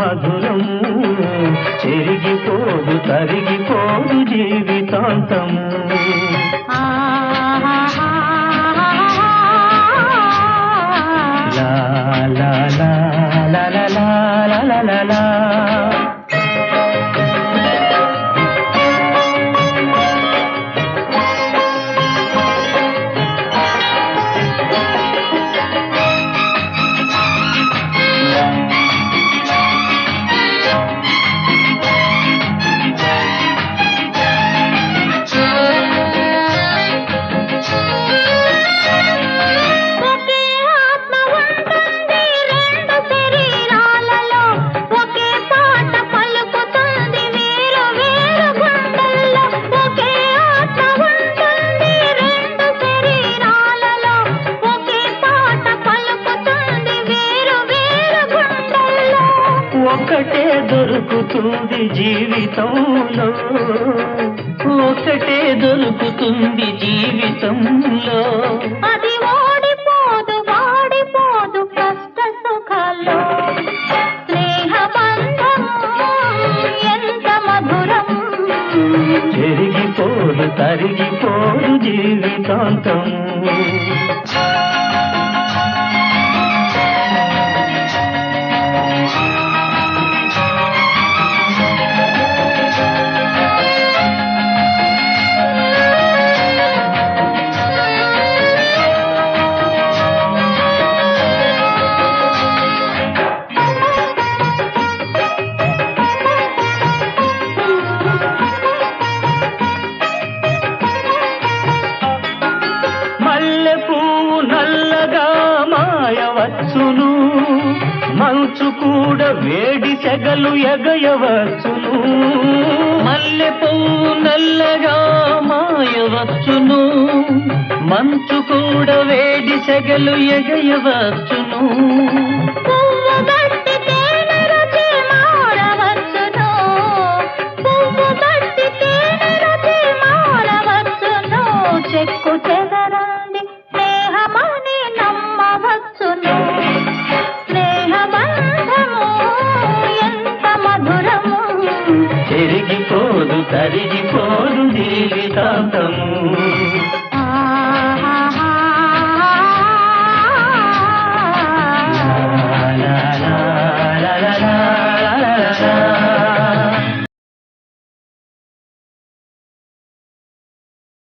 మధురము చెరిగిపోదు తరిగిపోదు జీవితాంతము లా లా లా లా లా లా లా లా లా ఒకటే దొరుకుతుంది జీవితంలో ఒకటే దొరుకుతుంది జీవితంలో అది ఓడిపోదు వాడిపోదు కష్ట సుఖాల్లో స్నేహబంధము ఎంత మధురం చెరిగిపోదు తరిగిపోదు జీవితాంతము నల్లగా మాయవచ్చును మంచు కూడా వేడి సెగలు ఎగయవచ్చును మల్లె పువ్వు నల్లగా మాయవచ్చును మంచు కూడా వేడి సెగలు ఎగయవచ్చును చెక్కు చెదరంది స్నేహమని నమ్మవచ్చును స్నేహబంధము ఎంత మధురము చెరిగిపోదు తరిగిపోదు జీవితాంతము